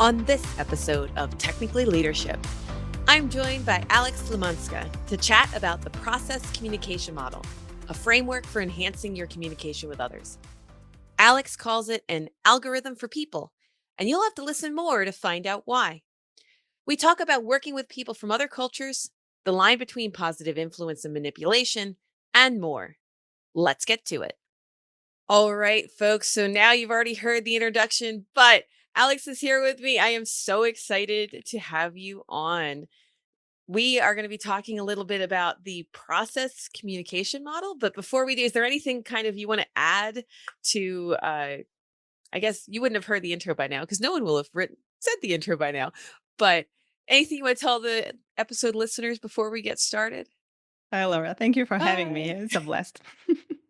On this episode of Technically Leadership, I'm joined by Aleksandra Lemańska to chat about the process communication model, a framework for enhancing your communication with others. Alex calls it an algorithm for people, and you'll have to listen more to find out why. We talk about working with people from other cultures, the line between positive influence and manipulation, and more. Let's get to it. All right, folks. So now you've already heard the introduction, but Alex is here with me. I am so excited to have you on. We are going to be talking a little bit about the process communication model. But before we do, is there anything kind of you want to add to? I guess you wouldn't have heard the intro by now because no one will have said the intro by now. But anything you want to tell the episode listeners before we get started? Hi, Laura. Thank you for having me. Hi. It's a blast.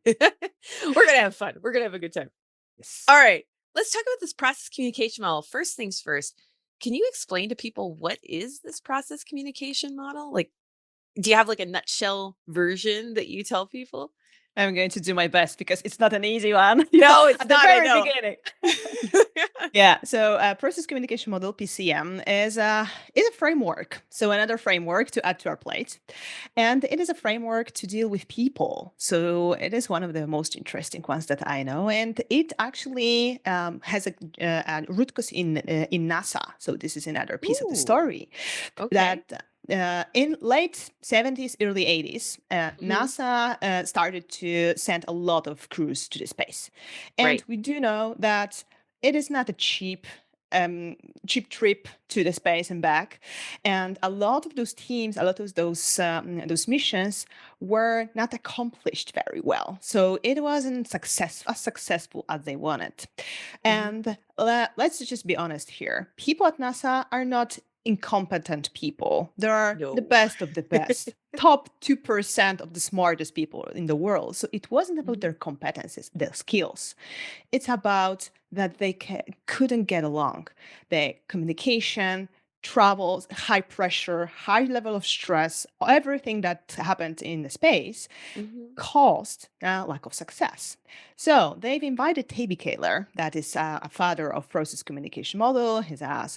We're going to have fun. We're going to have a good time. Yes. All right. Let's talk about this process communication model. First things first, can you explain to people what is this process communication model? Like, do you have like a nutshell version that you tell people? I'm going to do my best because it's not an easy one. No, it's at not, the I very know. beginning. Yeah. So process communication model (PCM) is a framework. So another framework to add to our plate, and it is a framework to deal with people. So it is one of the most interesting ones that I know, and it actually has a root cause in NASA. So this is another piece of the Ooh, story okay. that. In late 70s, early 80s, NASA started to send a lot of crews to the space. And Right. we do know that it is not a cheap trip to the space and back. And a lot of those teams, a lot of those missions were not accomplished very well. So it wasn't as successful as they wanted. And let's just be honest here. People at NASA are not incompetent people. They are the No. best of the best, top 2% of the smartest people in the world. So it wasn't about their competencies, their skills. It's about that they couldn't get along. The communication, travels, high pressure, high level of stress, everything that happened in the space caused lack of success. So they've invited Taby Kaler, that is a father of process communication model. He's a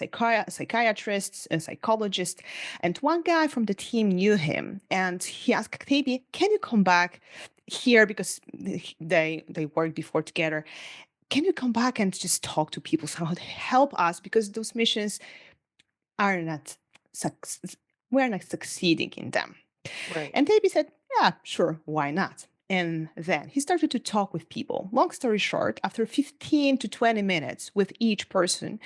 psychiatrist, a psychologist, and one guy from the team knew him, and he asked Taby, "Can you come back here because they worked before together? Can you come back and just talk to people somehow to help us because those missions are not we're not succeeding in them." Right. And Taby said, "Yeah, sure, why not?" And then he started to talk with people. Long story short, after 15 to 20 minutes with each person,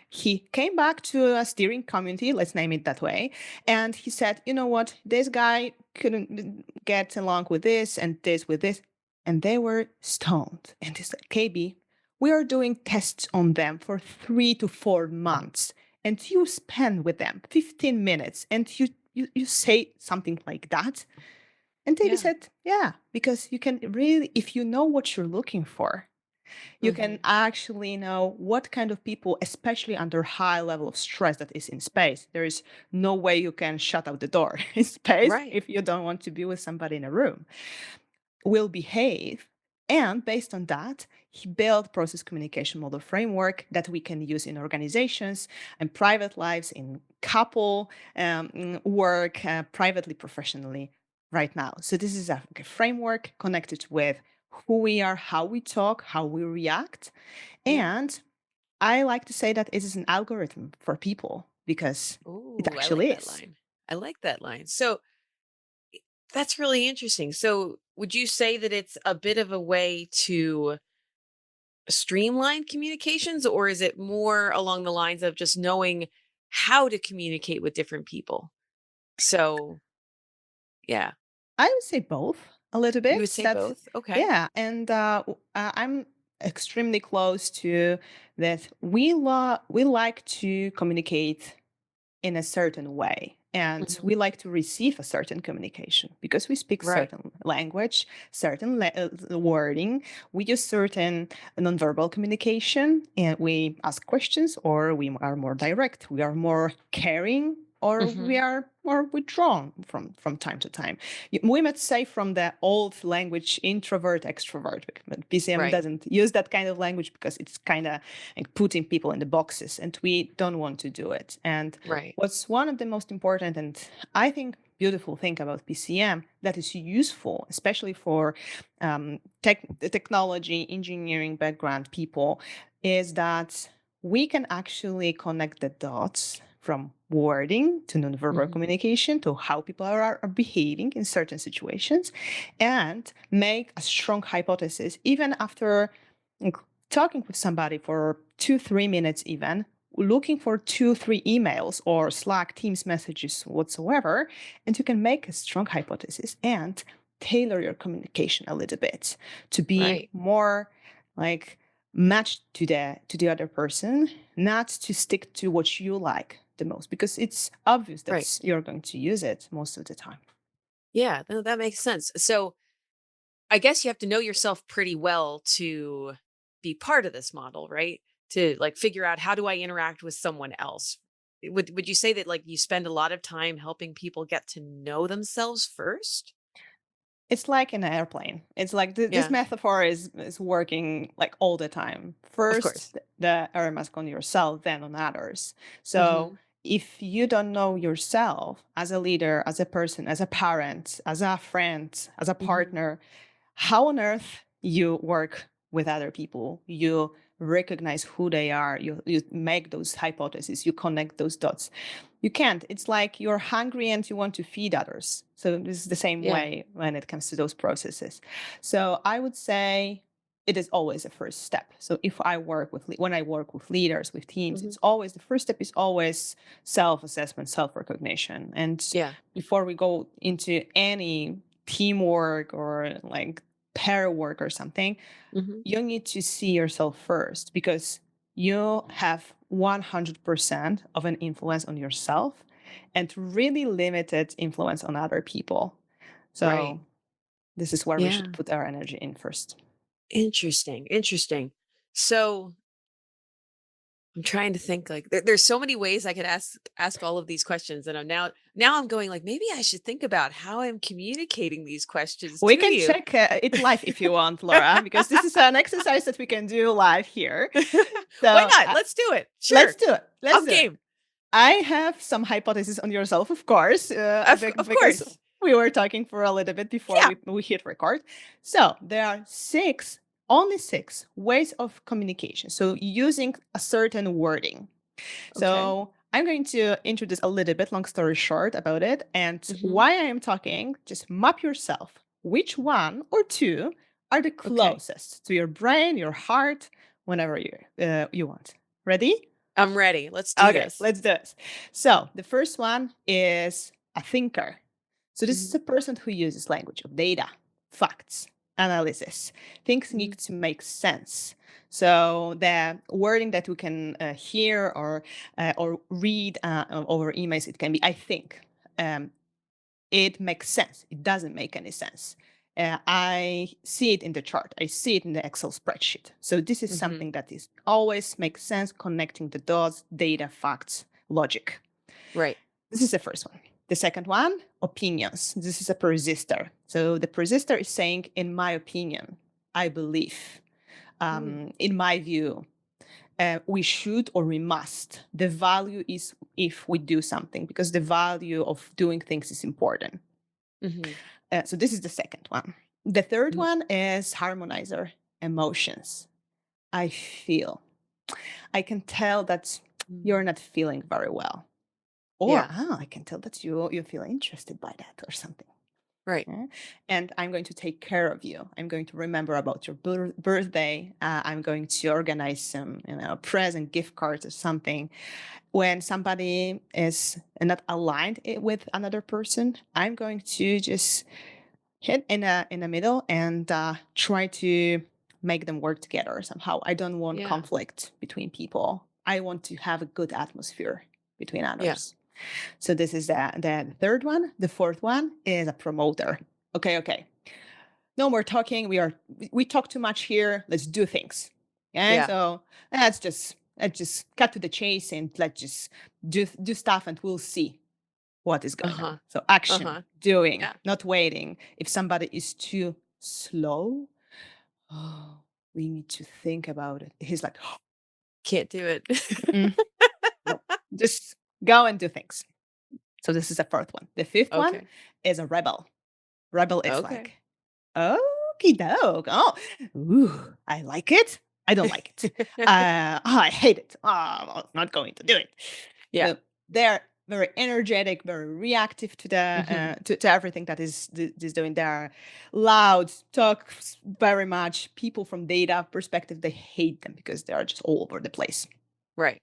he came back to a steering community, let's name it that way, and he said, "You know what? This guy couldn't get along with this and this with this." And they were stoned. And he said, "KB, we are doing tests on them for 3 to 4 months. And you spend with them 15 minutes and you say something like that." And David said, "Yeah, because you can really, if you know what you're looking for, you can actually know what kind of people, especially under high level of stress that is in space. There is no way you can shut out the door in space Right. if you don't want to be with somebody in a room, will behave." And based on that, he built process communication model framework that we can use in organizations and private lives, in couple work, privately, professionally, right now. So this is a framework connected with who we are, how we talk, how we react. And I like to say that it is an algorithm for people because it Ooh, I like actually that is. line. I like that line. So that's really interesting. So would you say that it's a bit of a way to streamline communications, or is it more along the lines of just knowing how to communicate with different people? So, yeah, I would say both a little you would bit. say That's both? Okay. yeah, and I'm extremely close to that. We like to communicate in a certain way, and Mhm. we like to receive a certain communication because we speak Right. certain language, certain wording. We use certain nonverbal communication, and we ask questions, or we are more direct. We are more caring, or we Mhm. are more withdrawn from time to time. We might say from the old language, introvert, extrovert, but PCM Right. doesn't use that kind of language because it's kind of like putting people in the boxes, and we don't want to do it. And Right. what's one of the most important and I think beautiful thing about PCM that is useful, especially for technology, engineering background people, is that we can actually connect the dots from wording to nonverbal Hmm. communication to how people are behaving in certain situations and make a strong hypothesis even after like, talking with somebody for 2-3 minutes even looking for 2-3 emails or Slack Teams messages whatsoever, and you can make a strong hypothesis and tailor your communication a little bit to be Right. more like matched to the other person, not to stick to what you like the most, because it's obvious Right. that you're going to use it most of the time. Yeah, no, that makes sense. So I guess you have to know yourself pretty well to be part of this model, right? To like figure out how do I interact with someone else. Would you say that like you spend a lot of time helping people get to know themselves first? It's like in an airplane. It's like this Yeah, metaphor is working like all the time. of First, course. the air mask on yourself, then on others. So Hmm. if you don't know yourself as a leader, as a person, as a parent, as a friend, as a Hmm. partner, how on earth you work with other people, you recognize who they are, you make those hypotheses, you connect those dots. You can't. It's like you're hungry and you want to feed others. So this is the same Yeah. way when it comes to those processes. So I would say it is always a first step. So if I work with when I work with leaders, with teams, Hmm. it's always the first step is always self-assessment, self-recognition. And Yeah. before we go into any teamwork or like pair work or something, Hmm. you need to see yourself first because you have 100% of an influence on yourself and really limited influence on other people. Right. So this is where we should Yeah. put our energy in first. Interesting. Interesting. So I'm trying to think like there's so many ways I could ask all of these questions, and now I'm going like maybe I should think about how I'm communicating these questions We to can you. check it live if you want, Laura, because this is an exercise that we can do live here. Why So not? Let's do it. let's Sure. do it. Let's I'm do it. game. I have some hypotheses on yourself, of course, Of because course. we were talking for a little bit before Yeah. we hit record. So there are only six ways of communication. So using a certain wording. Okay. So I'm going to introduce a little bit, long story short, about it. And Hmm. why I am talking, just map yourself. Which one or two are the Okay. closest to your brain, your heart, whenever you want? Ready? I'm ready. Let's do Okay, this. let's do this. So the first one is a thinker. So this is Hmm. a person who uses language of data, facts, analysis. Things Hmm. need to make sense. So the wording that we can hear or read over emails, it can be I think. Um, it makes sense. It doesn't make any sense. I see it in the chart. I see it in the Excel spreadsheet. So this is Hmm. something that is always makes sense, connecting the dots, data, facts, logic. Right. This is the first one. The second one, opinions. This is a persistor. So the persistor is saying, in my opinion, I believe, Mm. in my view, we should or we must. The value is if we do something because the value of doing things is important. Hmm. So this is the second one. The third Hmm. one is harmonizer, emotions. I feel. I can tell that you're not feeling very well. Or, Yeah. I can tell that you feel interested by that or something. Right. Yeah? And I'm going to take care of you. I'm going to remember about your birthday. I'm going to organize some, present, gift cards or something. When somebody is not aligned with another person, I'm going to just hit in the middle and try to make them work together somehow. I don't want Yeah. conflict between people. I want to have a good atmosphere between Yeah. others. So this is the third one. The fourth one is a promoter. Okay. No more talking. We talk too much here. Let's do things. Okay, Yeah. so let's just cut to the chase and let's just do stuff and we'll see. what is going Uh-huh. on. So action, Uh-huh. doing, Yeah. not waiting. If somebody is too slow, oh, we need to think about it. He's like, Can't do it. "Mm, no, just go and do things." So this is the fourth one. The fifth one Okay. is a rebel. Rebel is Okay. like, okie doke. Oh, ooh, I like it. I don't like it. Oh, I hate it. Oh, I'm not going to do it. Yeah. They're very energetic, very reactive to the Mhm. to everything that is doing. They're loud, talk very much. People from data perspective, they hate them because they are just all over the place. Right.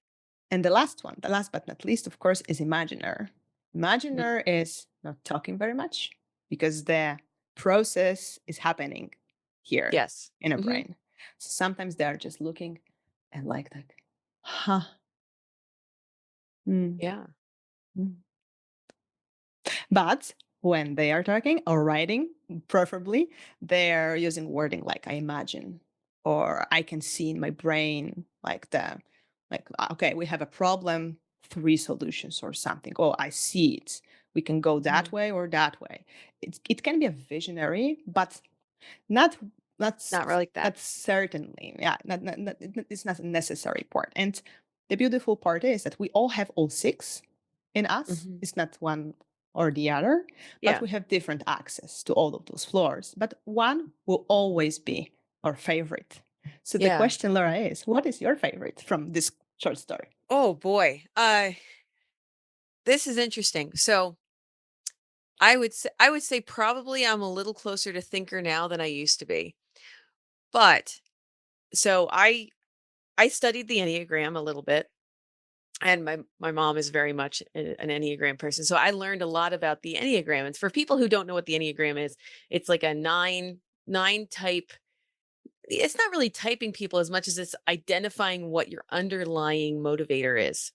And the last one, the last but not least, of course, is imaginer. Mm. Imaginer is not talking very much because the process is happening here Yes. in a Mhm. brain. So sometimes they're just looking and like that, huh? mm, Yeah. mm. But when they are talking or writing, preferably, they're using wording like I imagine or I can see in my brain, okay, we have a problem, three solutions or something. Oh, I see it. We can go that Mhm. way or that way. It can be a visionary, but not that's Not really like that. that's certainly, yeah, it's not a necessary part. And the beautiful part is that we all have all six in us. Mhm. It's not one or the other, but Yeah. we have different access to all of those floors. But one will always be our favorite. So the Yeah. question, Laura, is what is your favorite from this short story? Oh boy. This is interesting. So I would say probably I'm a little closer to thinker now than I used to be. But so I studied the Enneagram a little bit, and my mom is very much an Enneagram person. So I learned a lot about the Enneagram. And for people who don't know what the Enneagram is, it's like a nine type. It's not really typing people as much as it's identifying what your underlying motivator is.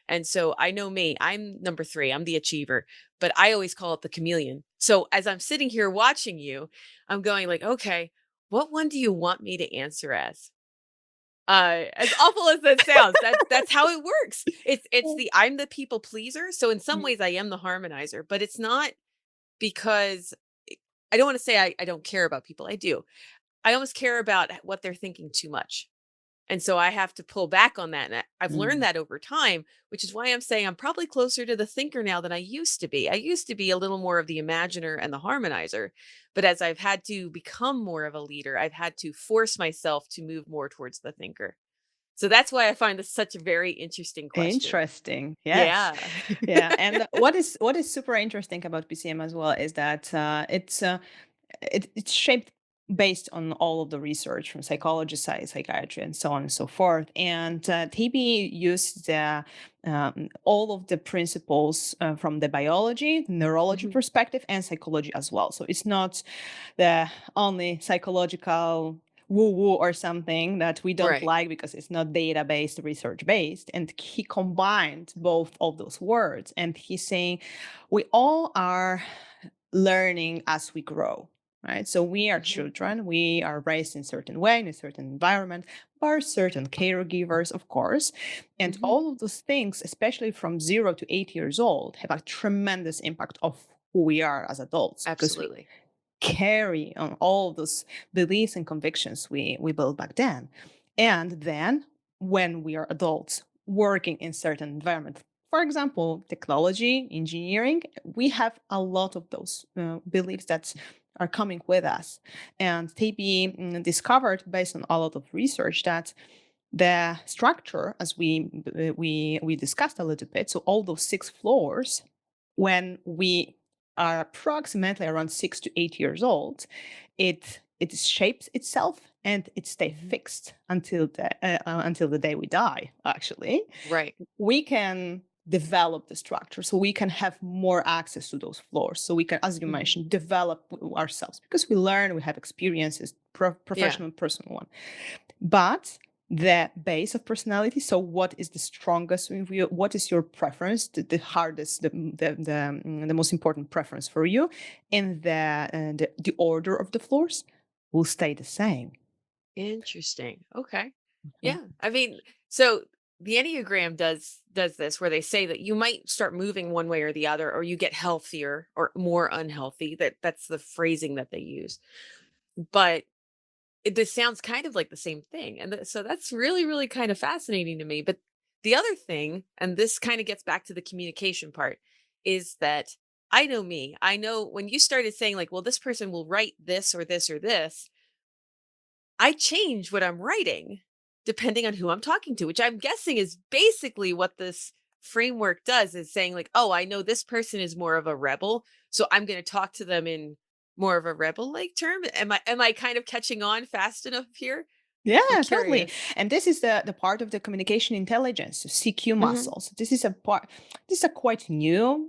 And so I know me, I'm number 3, I'm the achiever, but I always call it the chameleon. So as I'm sitting here watching you, I'm going like, okay, what one do you want me to answer as? As awful as that sounds, that's how it works. It's the I'm the people pleaser. So in some Mm, ways I am the harmonizer, but it's not because I don't want to say I don't care about people. I do. I almost care about what they're thinking too much. And so I have to pull back on that. And I've learned mm. that over time, which is why I'm saying I'm probably closer to the thinker now than I used to be. I used to be a little more of the imaginer and the harmonizer. But as I've had to become more of a leader, I've had to force myself to move more towards the thinker. So that's why I find this such a very interesting question. Interesting. Yes. Yeah. Yeah. And what is super interesting about PCM as well is that it's shaped based on all of the research from psychology, psychiatry, and so on and so forth. And TB used all of the principles from the biology, neurology Mhm. perspective, and psychology as well. So it's not the only psychological woo woo or something that we don't Right. like because it's not data based, research based. And he combined both of those words. And he's saying we all are learning as we grow, right? So we are Mhm. children, we are raised in a certain way, in a certain environment, by certain caregivers, of course. And Mhm. all of those things, especially from 0 to 8 years old, have a tremendous impact of who we are as adults because we Absolutely. carry on all those beliefs and convictions we built back then. And then when we are adults working in certain environment, for example, technology, engineering, we have a lot of those beliefs that are coming with us. And TB discovered based on a lot of research that the structure, as we discussed a little bit, so all those 6 floors, when we are approximately around 6 to 8 years old, it shapes itself and it stays Mhm. fixed until the day we die. Actually, Right. we can develop the structure so we can have more access to those floors so we can, as you Mhm. mentioned, develop ourselves because we learn, we have experiences, Yeah. professional and personal one. But the base of personality, so what is the strongest in you, what is your preference, the hardest, the most important preference for you, and the order of the floors will stay the same. Interesting. Okay. Mhm. Yeah. I mean, so the Enneagram does this where they say that you might start moving one way or the other, or you get healthier or more unhealthy. That's the phrasing that they use. But this sounds kind of like the same thing. And so that's really, really kind of fascinating to me. But the other thing, and this kind of gets back to the communication part, is that I know me. I know when you started saying, like, well, this person will write this or this or this, I change what I'm writing depending on who I'm talking to, which I'm guessing is basically what this framework does is saying, like, oh, I know this person is more of a rebel. So I'm going to talk to them in more of a rebel like term. Am I kind of catching on fast enough here? I'm Yeah, totally. curious. And this is the part of the communication intelligence, CQ Hmm. muscles. This is a part. This is a quite new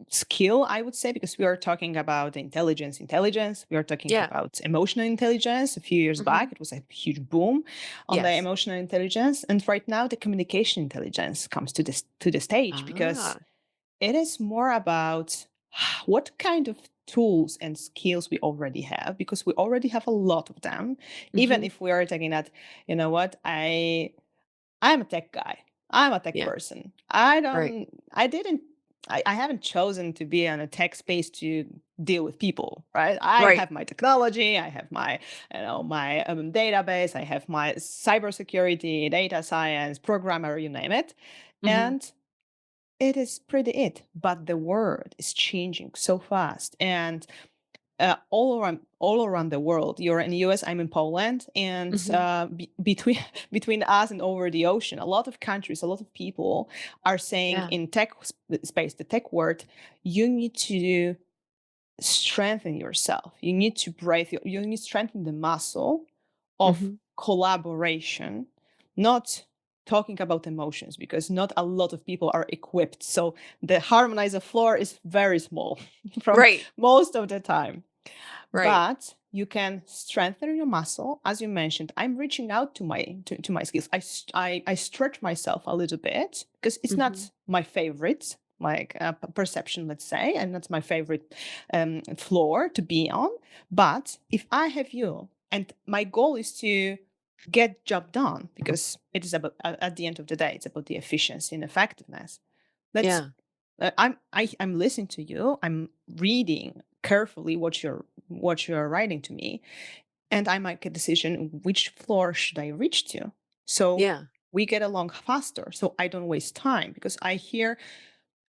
skill, I would say, because we are talking about intelligence. Intelligence. We are talking Yeah. about emotional intelligence. A few years Hmm. back, it was a huge boom on the Yes. emotional intelligence, and right now, the communication intelligence comes to the stage because Ah. it is more about what kind of tools and skills we already have, because we already have a lot of them. Even Hmm. if we are taking that, you know what, I'm a tech guy, I'm a tech Yeah. person, Right. I didn't I haven't chosen to be in a tech space to deal with people, right? I Right. have my technology, I have my, my database, I have my cybersecurity, data science, programmer, you name it. Hmm. And it is pretty it, but the world is changing so fast, and all around the world. You're in the US, I'm in Poland, and Hmm. between between us and over the ocean, a lot of countries, a lot of people are saying Yeah. in space, the tech world, you need to strengthen yourself. You need to you need to strengthen the muscle of Hmm. collaboration, not talking about emotions, because not a lot of people are equipped. So the harmonizer floor is very small from Right. most of the time. Right. But you can strengthen your muscle, as you mentioned. I'm reaching out to my skills. I stretch myself a little bit because it's Hmm. not my favorite like perception, let's say, and that's my favorite floor to be on. But if I have you, and my goal is to get job done, because it is about at the end of the day, it's about the efficiency and effectiveness. Let's Yeah. I'm listening to you. I'm reading carefully what you're writing to me, and I make a decision which floor should I reach to. So Yeah. we get along faster. So I don't waste time, because I hear,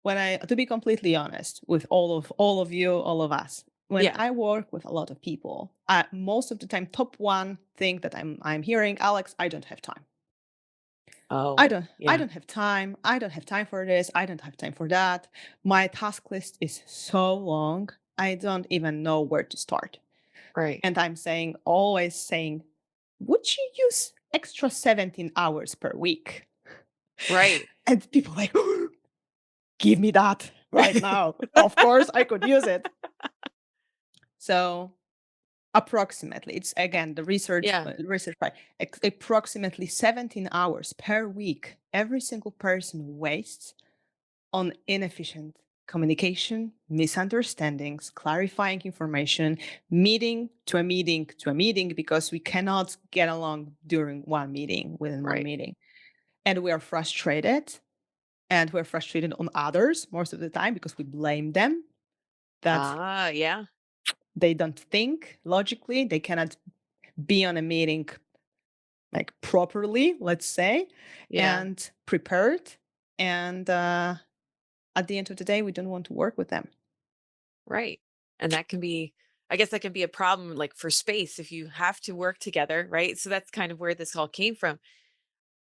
when I to be completely honest with all of you, all of us, when Yeah. I work with a lot of people, most of the time, top one thing that I'm hearing, Alex, I don't have time. Oh, I yeah. don't have time. I don't have time for this. I don't have time for that. My task list is so long. I don't even know where to start. Right. And I'm saying, always saying, would you use extra 17 hours per week? Right. And people like, give me that right now. Of course, I could use it. So approximately, it's again the Yeah. research part. Approximately 17 hours per week, every single person wastes on inefficient communication, misunderstandings, clarifying information, meeting to a meeting to a meeting, because we cannot get along during one meeting, within one Right. meeting. And we are frustrated, and we're frustrated on others most of the time, because we blame them that Ah, yeah. they don't think logically, they cannot be on a meeting like properly, let's say, Yeah. and prepared. And at the end of the day, we don't want to work with them. Right. And that can be, I guess that can be a problem like for space if you have to work together, right? So that's kind of where this all came from.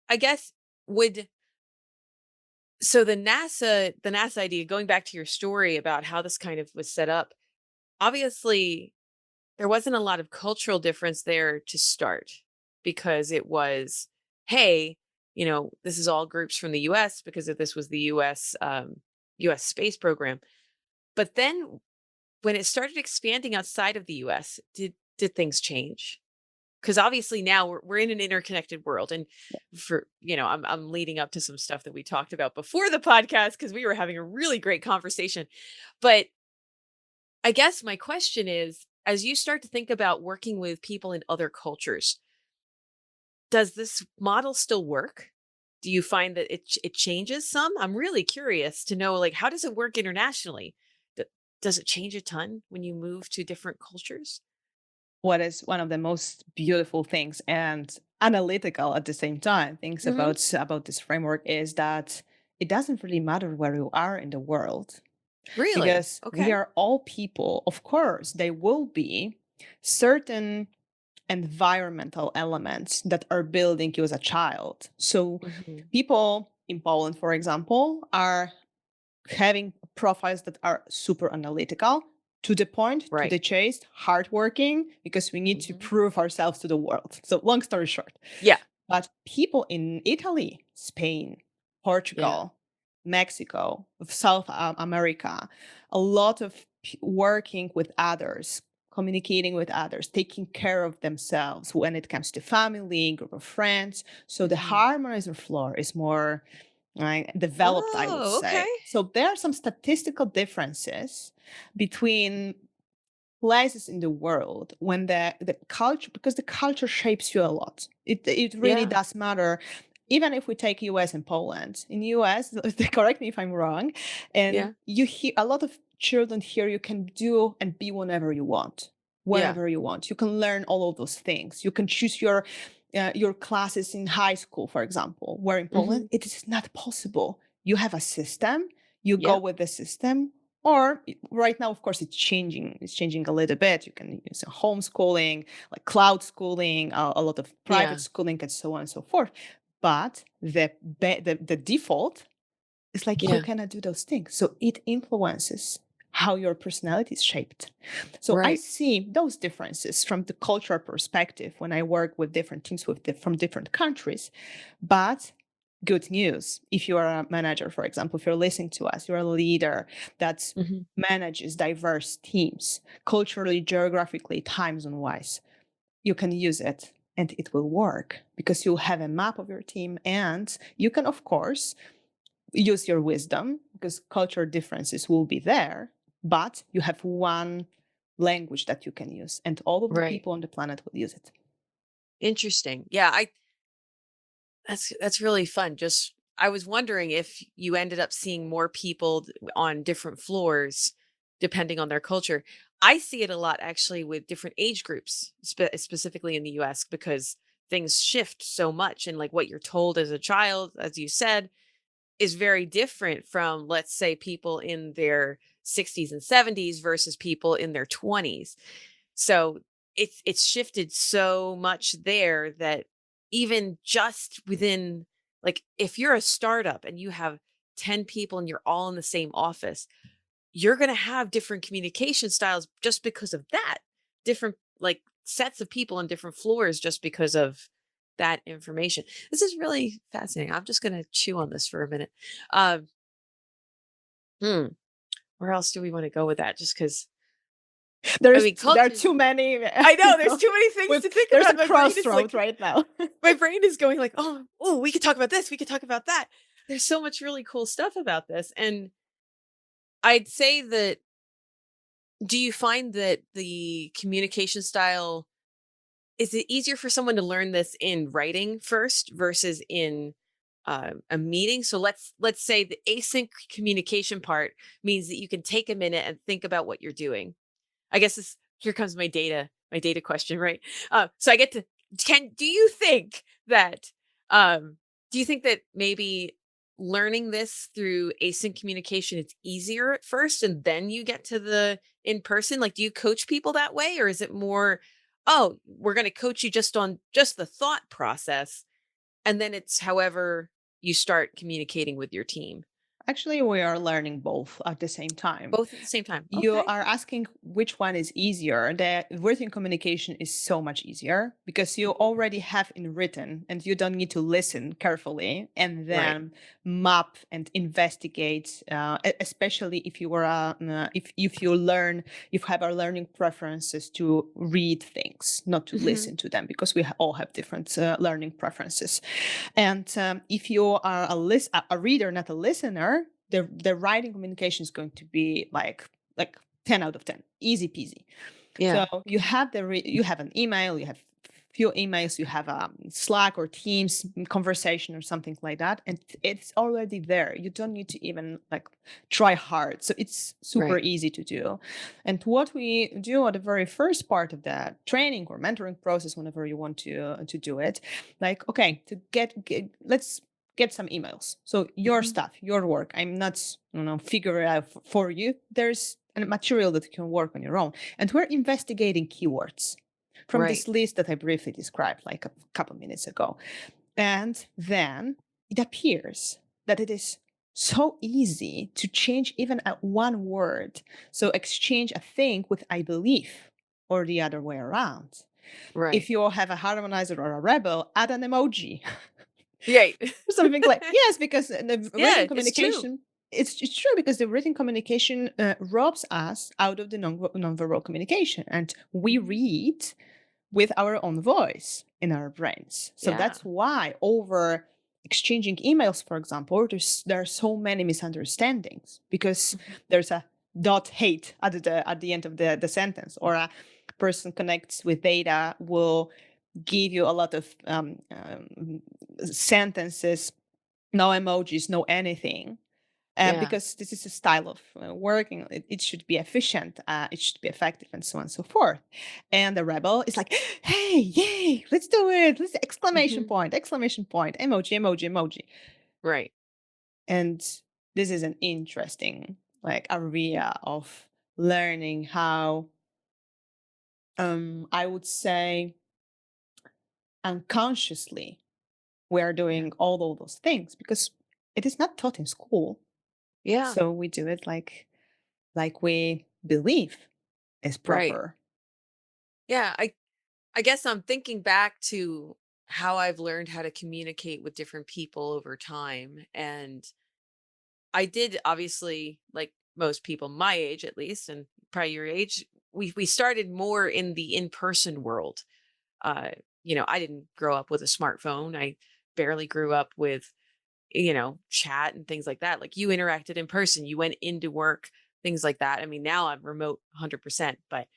I guess would so the NASA idea, going back to your story about how this kind of was set up, obviously there wasn't a lot of cultural difference there to start because it was, hey, this is all groups from the US because if this was the US space program. But then when it started expanding outside of the US, did things change? Because obviously now we're in an interconnected world, and I'm leading up to some stuff that we talked about before the podcast because we were having a really great conversation. But I guess my question is, as you start to think about working with people in other cultures, does this model still work? Do you find that it changes some? I'm really curious to know, like, how does it work internationally? D Does it change a ton when you move to different cultures? What is one of the most beautiful things and analytical at the same time things Mhm. about this framework is that it doesn't really matter where you are in the world, Really? because we Okay. are all people. Of course, there will be certain environmental elements that are building you as a child. So Mhm. people in Poland, for example, are having profiles that are super analytical, to the point, to Right. the chase, hardworking, because we need to Mhm. prove ourselves to the world. So long story short, Yeah. but people in Italy, Spain, Yeah. Portugal, Mexico, South America, a lot of working with others, communicating with others, taking care of themselves when it comes to family, group of friends. So the Mhm. harmonizer floor is more developed, I would Oh, okay. say. So there are some statistical differences between places in the world when the culture, because the culture shapes you a lot. It really Yeah. does matter. Even if we take US and Poland, in US, correct me if I'm wrong, and Yeah. you hear a lot of children here, you can do and be whenever you want, Yeah. whenever you want. You can learn all of those things. You can choose your classes in high school, for example, where in Poland Mhm. it is not possible. You have a system, you go Yep. with the system, or right now, of course, it's changing. It's changing a little bit. You can use homeschooling, like cloud schooling, a lot of private Yeah. schooling, and so on and so forth. But the default is like you Yeah. cannot do those things. So it influences how your personality is shaped. So I Right. see those differences from the cultural perspective when I work with different teams from different countries. But good news, if you are a manager, for example, if you're listening to us, you're a leader that Mhm. manages diverse teams, culturally, geographically, time zone wise, you can use it and it will work because you'll have a map of your team, and you can, of course, use your wisdom because cultural differences will be there, but you have one language that you can use, and all of the Right. people on the planet will use it. Interesting. Yeah, I that's really fun. Just I was wondering if you ended up seeing more people on different floors depending on their culture. I see it a lot actually with different age groups, specifically in the US, because things shift so much, and like what you're told as a child, as you said, is very different from, let's say, people in their 60s and 70s versus people in their 20s. So it's shifted so much there that even just within, like, if you're a startup and you have 10 people and you're all in the same office, you're going to have different communication styles just because of that. Different, like, sets of people on different floors just because of that information. This is really fascinating. I'm just going to chew on this for a minute. Um, hmm, where else do we want to go with that? Just because, I mean, There are culture. too many, I know you there's know, too many things to think there's a about. My brain is crossroad like, right now. my brain is going like, oh, we could talk about this. We could talk about that. There's so much really cool stuff about this. And I'd say that, do you find that the communication style, is it easier for someone to learn this in writing first versus in a meeting? So let's say the async communication part means that you can take a minute and think about what you're doing. I guess this, here comes my data question, right? So I get to, can do you think that um do you think that maybe learning this through async communication it's easier at first and then you get to the in person? Like, do you coach people that way, or is it more, oh, we're going to coach you just on just the thought process, and then it's however you start communicating with your team? Actually, we are learning both at the same time. Both at the same time. You Okay. are asking which one is easier. The written communication is so much easier because you Mhm. already have in written and you don't need to listen carefully and Right. then map and investigate, especially if you are if you learn, you have our learning preferences to read things, not to Mhm. listen to them, because we all have different learning preferences. And if you are a reader, not a listener, the writing communication is going to be like 10 out of 10, easy peasy. Yeah. So you have you have an email, you have few emails, you have a Slack or Teams conversation or something like that, and it's already there. You don't need to even like try hard. So it's super Right. easy to do. And what we do at the very first part of the training or mentoring process, whenever you want to do it, like, okay, to let's get some emails. So your Mhm. stuff, your work. I'm not, figure it out for you. There's a material that you can work on your own. And we're investigating keywords from Right. this list that I briefly described like a couple minutes ago. And then it appears that it is so easy to change even a one word. So exchange a thing with I believe or the other way around. Right. If you have a harmonizer or a rebel, add an emoji. Right. Something like, yes, because the written Yeah, it's true. communication, it's true because the written communication robs us out of the nonverbal communication, and we Mhm. read with our own voice in our brains. So Yeah. that's why over exchanging emails, for example, there are so many misunderstandings because Mhm. there's a dot hate at the end of the sentence, or a person connects with data will give you a lot of sentences, no emojis, no anything. Yeah. Because this is a style of working, it should be efficient, it should be effective, and so on and so forth. And the rebel is like, "Hey, yay, let's do it! Let's Mhm. exclamation point, emoji, emoji, emoji." Right. And this is an interesting like area of learning how, I would say, unconsciously we are Yeah. doing all of those things because it is not taught in school. Yeah. So we do it like we believe is Right. proper. Yeah. I guess I'm thinking back to how I've learned how to communicate with different people over time. And I did obviously, like most people my age at least, and probably your age, we started more in the in-person world. Uh, I didn't grow up with a smartphone. I barely grew up with, chat and things like that. Like you interacted in person, you went into work, things like that. I mean, now I'm remote 100%, but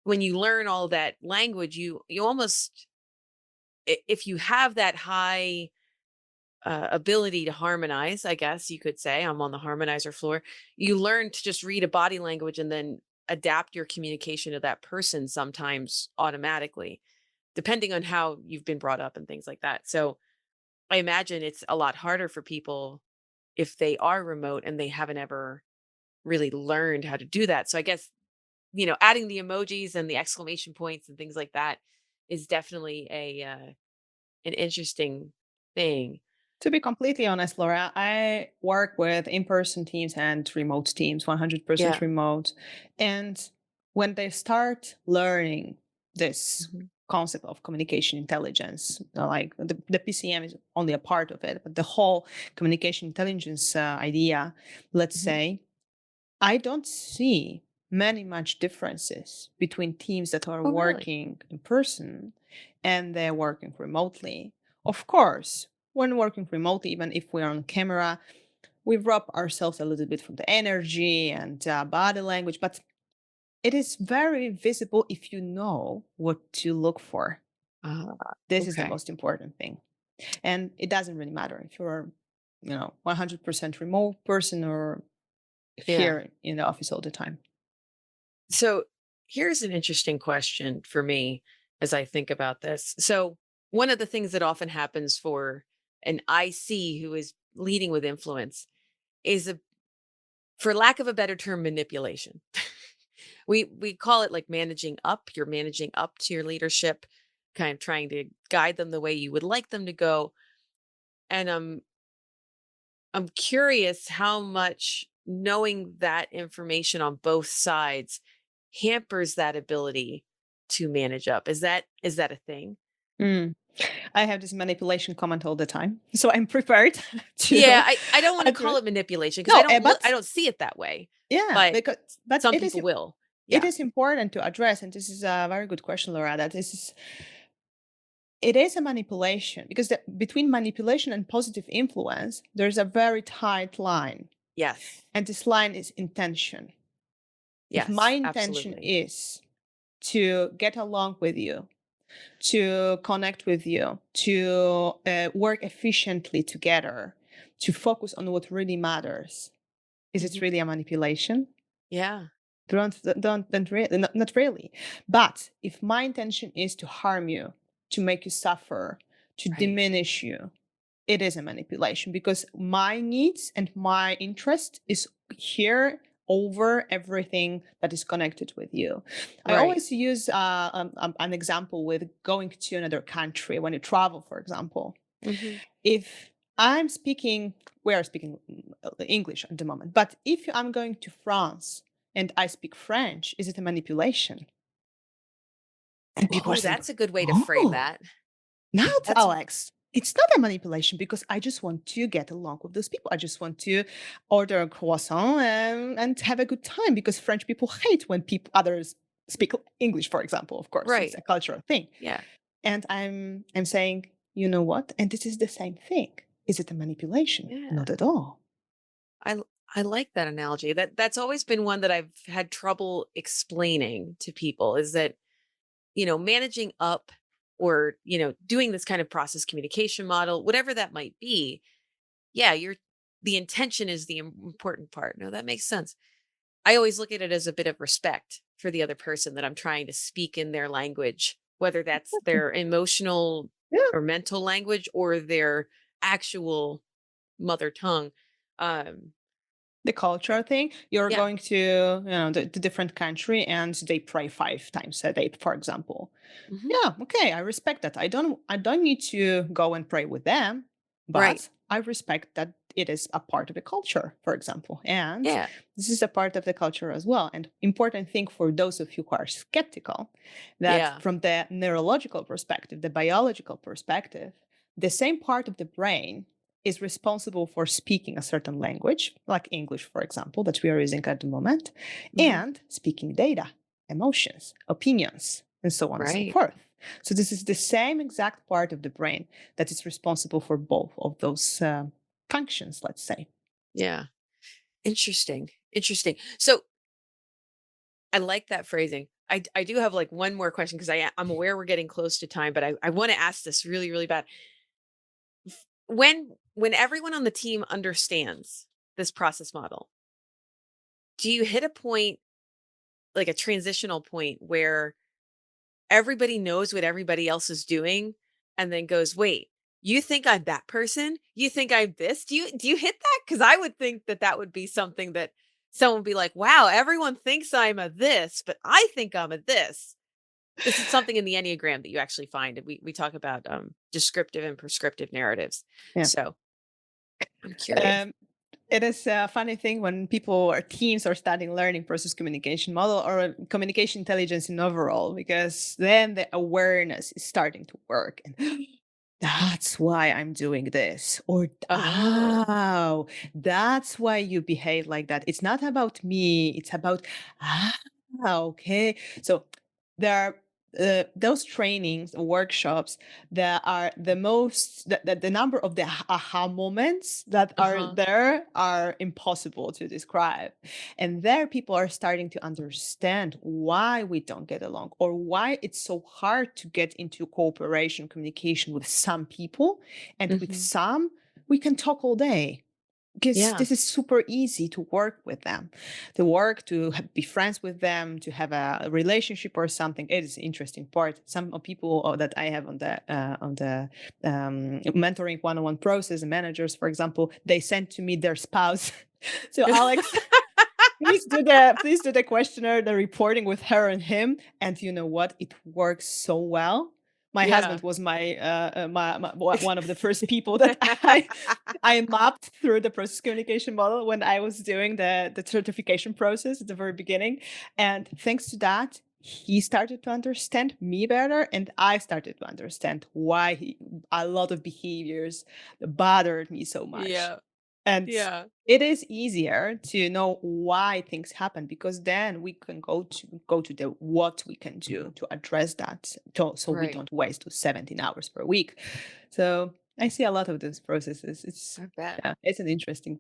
when you learn all that language, you almost if you have that high ability to harmonize, I guess you could say, I'm on the harmonizer floor. You learn to just read a body language and then adapt your communication to that person sometimes automatically, depending on how you've been brought up and things like that. So I imagine it's a lot harder for people if they are remote and they haven't ever really learned how to do that. So I guess, adding the emojis and the exclamation points and things like that is definitely an interesting thing. To be completely honest, Laura, I work with in-person teams and remote teams, 100% Yeah. remote. And when they start learning this Mhm. concept of communication intelligence, like the PCM is only a part of it, but the whole communication intelligence idea, let's Mhm. say, I don't see many much differences between teams that are Oh, really? working in person and they're working remotely. Of course, when working remotely, even if we're on camera, we rob ourselves a little bit from the energy and body language, but it is very visible if you know what to look for. This is the Okay. most important thing. And it doesn't really matter if you're, 100% remote person or Yeah. here in the office all the time. So here's an interesting question for me as I think about this. So, one of the things that often happens for an IC who is leading with influence is for lack of a better term, manipulation. We call it like managing up. You're managing up to your leadership, kind of trying to guide them the way you would like them to go. And I'm curious how much knowing that information on both sides hampers that ability to manage up. Is that a thing? Mm. I have this manipulation comment all the time, so I'm prepared Yeah, to I don't want to call address. it manipulation because No, I but don't see it that way, yeah, but because but some people will. it Yeah. is important to address, and this is a very good question, Laura. That this is it is a manipulation because between manipulation and positive influence, there's a very tight line, Yes. and this line is intention. If my Yes, intention absolutely. is to get along with you, to connect with you, to work efficiently together, to focus on what really matters. Is it Mhm. really a manipulation? Yeah. Not really. But if my intention is to harm you, to make you suffer, to Right. diminish you, it is a manipulation because my needs and my interest is here over everything that is connected with you. I Right. always use an example with going to another country when you travel, for example. Mhm. If I'm speaking, we are speaking English at the moment, but if I'm going to France and I speak French, is it a manipulation? And people are Oh, saying, that's a good way to frame oh, that. not That's Alex. It's not a manipulation because I just want to get along with those people. I just want to order a croissant and have a good time because French people hate when people others speak English, for example. Of course, it's right. a cultural thing. Yeah. And I'm saying, you know what? And this is the same thing. Is it a manipulation? Yeah. Not at all. I l- I like that analogy. That's always been one that I've had trouble explaining to people is that, managing up or, doing this kind of process communication model, whatever that might be. Yeah, the intention is the important part. No, that makes sense. I always look at it as a bit of respect for the other person that I'm trying to speak in their language, whether that's Exactly. their emotional Yeah. or mental language or their actual mother tongue. Um, The I- cultural thing, you're yeah. going to, the different country and they pray 5 times a day, for example. Hmm. Yeah, okay, I respect that. I don't need to go and pray with them, Right. but I respect that it is a part of the culture, for example. And Yeah. this is a part of the culture as well. And important thing for those of you who are skeptical, that Yeah. from the neurological perspective, the biological perspective, the same part of the brain is responsible for speaking a certain language, like English, for example, that we are using at the moment, Hmm. and speaking data, emotions, opinions, and so on and so Right. forth. So this is the same exact part of the brain that is responsible for both of those functions, let's say. Yeah. Interesting. Interesting. So I like that phrasing. I do have like one more question because I'm aware we're getting close to time, but I want to ask this really, really bad. When everyone on the team understands this process model, do you hit a point, like a transitional point where everybody knows what everybody else is doing and then goes, "Wait, you think I'm that person? You think I'm this?" Do you hit that? Cuz I would think that that would be something that someone would be like, "Wow, everyone thinks I'm a this, but I think I'm a this." This is something in the Enneagram that you actually find. We talk about descriptive and prescriptive narratives. Yeah. So, I'm curious. Um, it is a funny thing when people or teams are starting learning process communication model or communication intelligence in overall, because then the awareness is starting to work. And that's why I'm doing this. Or, Oh. oh, that's why you behave like that. It's not about me. It's about, ah, okay. So there are those trainings, workshops that are the most, the number of the aha moments that are Uh-huh. there are impossible to describe. And there people are starting to understand why we don't get along or why it's so hard to get into cooperation, communication with some people. And with Mhm. some, we can talk all day because Yeah. this is super easy to work with them, to work, to be friends with them, to have a relationship or something. It is interesting part. Some of people that I have on the mentoring one-on-one process, and managers, for example, they send to me their spouse. So Alex, please do the questionnaire, the reporting with her and him. And you know what? It works so well. My Yeah. husband was one of the first people that I mapped through the process communication model when I was doing the certification process at the very beginning. And thanks to that, he started to understand me better, and I started to understand why a lot of behaviors bothered me so much. Yeah. And Yeah. it is easier to know why things happen because then we can go to the what we can do to address that so we Right. don't waste those 17 hours per week. So I see a lot of these processes. It's I bet. yeah, it's an interesting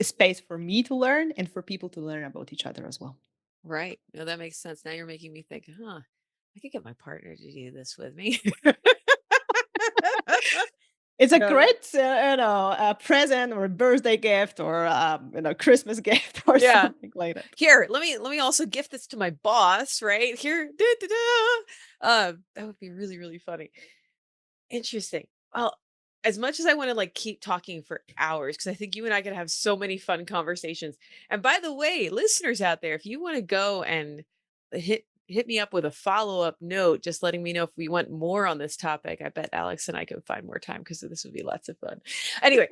space for me to learn and for people to learn about each other as well. Right. No, that makes sense. Now you're making me think, huh? I could get my partner to do this with me. It's a Um, great, a present or a birthday gift or Christmas gift or yeah. something like that. Here, let me also gift this to my boss, right? Here. Da, da, da. That would be really, really funny. Interesting. Well, as much as I want to like keep talking for hours, because I think you and I could have so many fun conversations. And by the way, listeners out there, if you want to go and hit me up with a follow-up note, just letting me know if we want more on this topic, I bet Alex and I could find more time because this would be lots of fun. Anyway,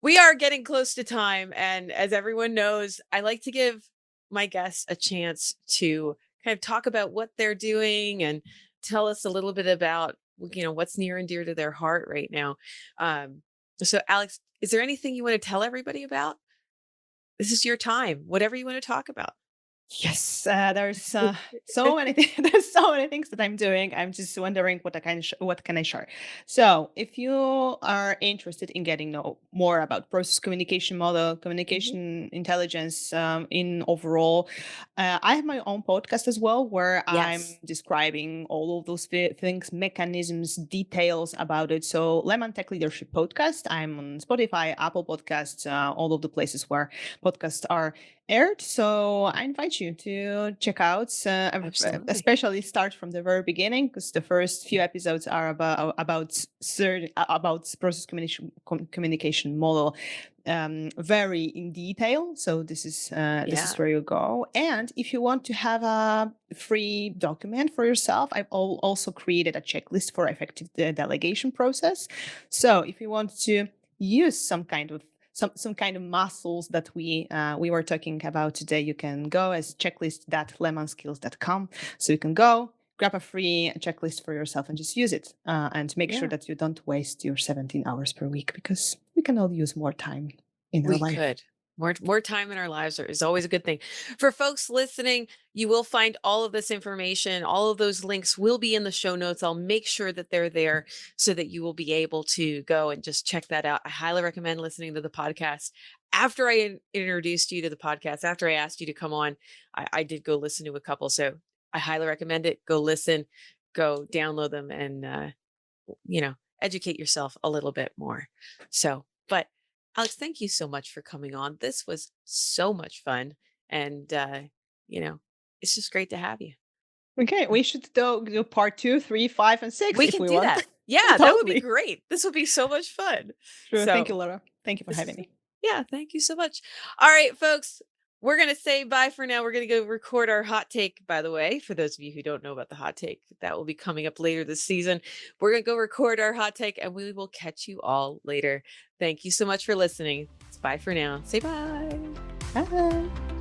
we are getting close to time. And as everyone knows, I like to give my guests a chance to kind of talk about what they're doing and tell us a little bit about, what's near and dear to their heart right now. So, Alex, is there anything you want to tell everybody about? This is your time, whatever you want to talk about. Yes, there's so many there's so many things that I'm doing. I'm just wondering what can I share. So, if you are interested in getting know more about process communication model, Mhm. communication intelligence in overall, I have my own podcast as well where I'm Yes. describing all of those things, mechanisms, details about it. So, Lemon Tech Leadership Podcast. I'm on Spotify, Apple Podcasts, all of the places where podcasts are aired. So I invite you to check out, Absolutely. especially start from the very beginning, because the first few episodes are about process communication model, very in detail. So this is Yeah. where you go. And if you want to have a free document for yourself, I've also created a checklist for effective delegation process. So if you want to use some kind of muscles that we were talking about today, you can go as checklist.lemonskills.com. So you can go grab a free checklist for yourself and just use it, and make sure Yeah. that you don't waste your 17 hours per week, because we can all use more time in our We life. could. More time in our lives is always a good thing. For folks listening, you will find all of this information. All of those links will be in the show notes. I'll make sure that they're there so that you will be able to go and just check that out. I highly recommend listening to the podcast. After I introduced you to the podcast, after I asked you to come on, I did go listen to a couple. So I highly recommend it. Go listen, go download them, and you know, educate yourself a little bit more. So, but Alex, thank you so much for coming on. This was so much fun. And, you know, it's just great to have you. Okay, we should do part 2, 3, 5, and 6 We if can we do want. that. Yeah, that would be Totally. great. This would be so much fun. Sure. Thank So, you, Laura. Thank you for this having is, me. yeah, thank you so much. All right, folks, we're going to say bye for now. We're going to go record our hot take, by the way. For those of you who don't know about the hot take, that will be coming up later this season. We're going to go record our hot take and we will catch you all later. Thank you so much for listening. It's bye for now. Say bye. Bye.